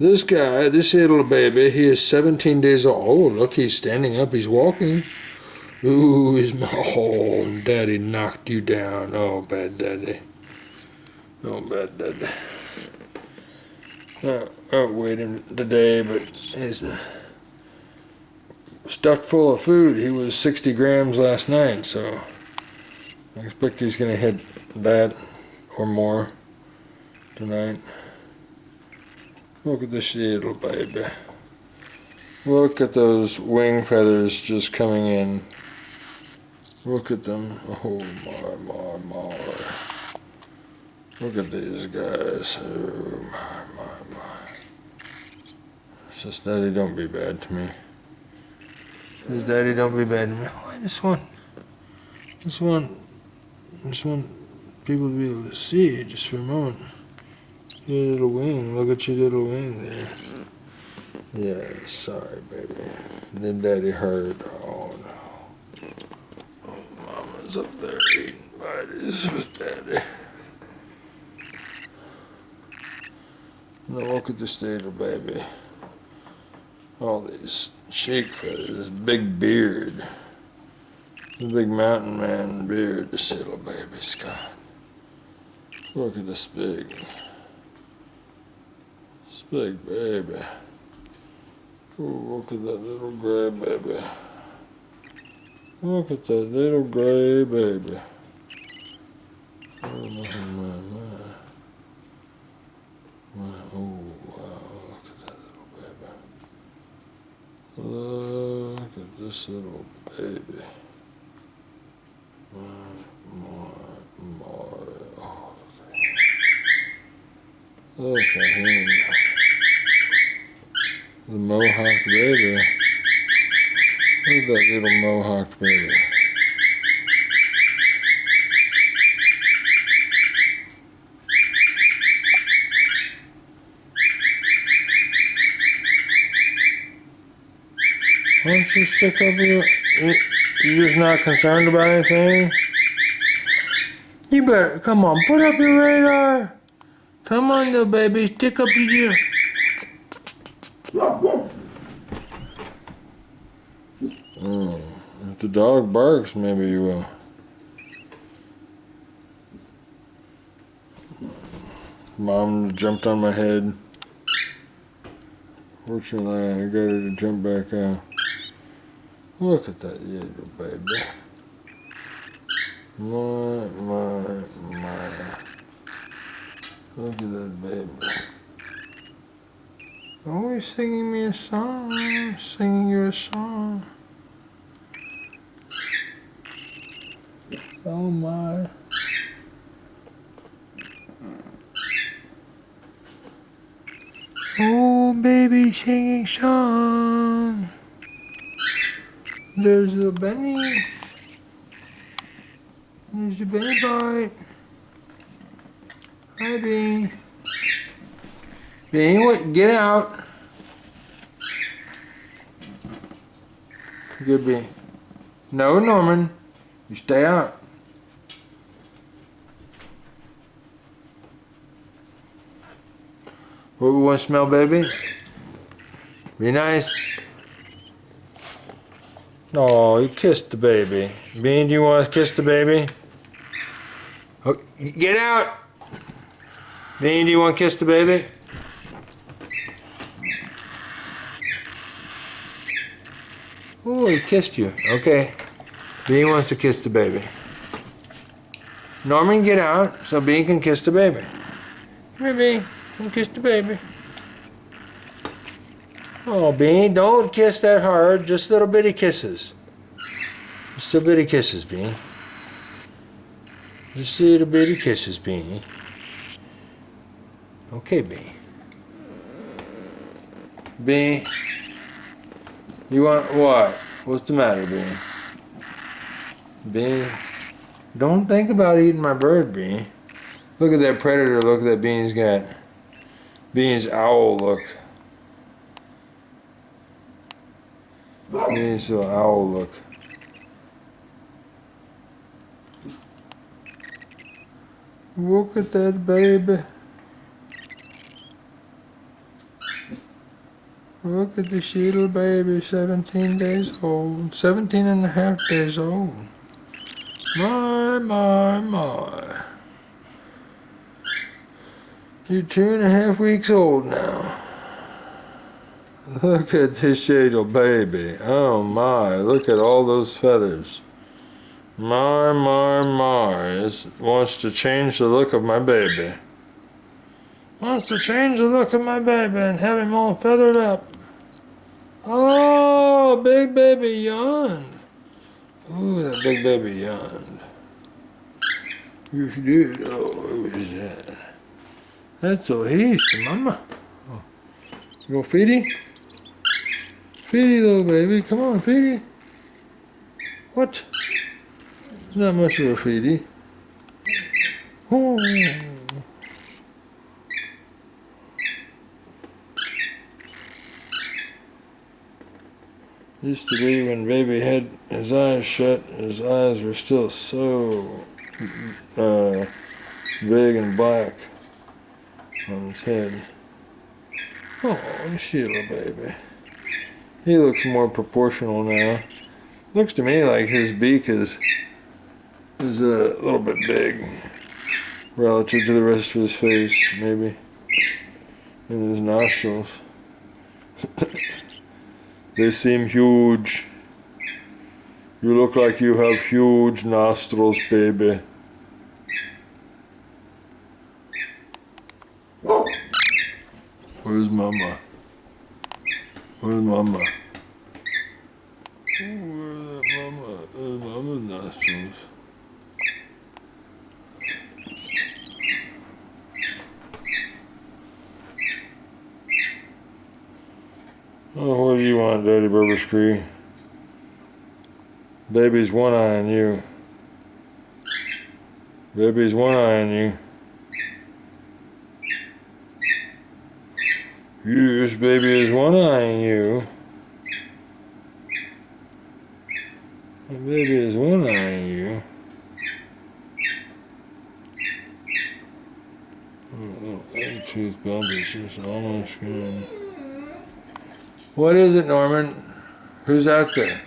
This guy, this little baby, he is 17 days old. Oh, look, he's standing up. He's walking. Ooh, oh, Daddy knocked you down. Oh, bad Daddy. Oh, bad Daddy. I weighed him today, but he's stuffed full of food. He was 60 grams last night, so I expect he's going to hit that or more tonight. Look at this little baby. Look at those wing feathers just coming in. Look at them. Oh my. Look at these guys. Oh my. Says Daddy, don't be bad to me. Says Daddy, don't be bad to me. Oh, I just want people to be able to see just for a moment. Your little wing. Look at your little wing there. Yeah, sorry, baby. Then Daddy heard. Oh no. Oh, Mama's up there eating buddies with Daddy. Now look at this little baby. All these cheek feathers, this big beard. The big mountain man beard, this little baby's got. Look at this big baby. Ooh, look at that little gray baby. Look at that little gray baby. Oh my. Oh wow, look at that little baby. Look at this little baby. My. Oh, look at him. The mohawk baby. Look at that little mohawk baby. Why don't you stick up your... You're just not concerned about anything? You better, come on, put up your radar. Come on, little baby, stick up your... If the dog barks, maybe you will. Mom jumped on my head. Fortunately, I got her to jump back out. Look at that little baby. My. Look at that baby. Always singing me a song, singing you a song. Oh my. Oh baby singing song. There's the Benny. There's the Benny boy. Hi Bean. Bean, what? Get out. Good Bean. No, Norman. You stay out. What we want to smell, baby? Be nice. Oh, you kissed the baby. Bean, do you want to kiss the baby? Oh, get out. Bean, do you want to kiss the baby? Oh, he kissed you. Okay. Bean wants to kiss the baby. Norman, get out so Bean can kiss the baby. Come here, Bean. Come kiss the baby. Oh, Bean, don't kiss that hard. Just little bitty kisses. Just little bitty kisses, Bean. Just little bitty kisses, Bean. Okay, Bean. Bean, you want what? What's the matter, Bean? Bean, don't think about eating my bird, Bean. Look at that predator look that Bean's got. Bean's owl look. Bean's little owl look. Look at that baby. Look at this little baby, 17 days old, 17 and a half days old. My. You're 2.5 weeks old now. Look at this little baby. Oh my, look at all those feathers. My. It wants to change the look of my baby. Wants to change the look of my baby and have him all feathered up. Oh, big baby yawned. Ooh, that big baby yawned. Yes, he did. Oh, what was that? That's so he's mama. Oh. You go feedy? Feedy, little baby. Come on, feedy. What? It's not much of a feedy. Oh. Used to be when baby had his eyes shut, his eyes were still so big and black on his head. Oh, you see, little baby. He looks more proportional now. Looks to me like his beak is a little bit big relative to the rest of his face, maybe. And his nostrils. They seem huge. You look like you have huge nostrils, baby. Where's Mama? Where's Mama? Where's that Mama? Where's Mama's nostrils? Oh, what do you want, Daddy Burbiscree? Baby's one eye on you. Baby's one eye on you. Yes, baby is one eye on you. Baby is one eye on you. Oh, tooth bump is just almost gone. What is it, Norman? Who's out there?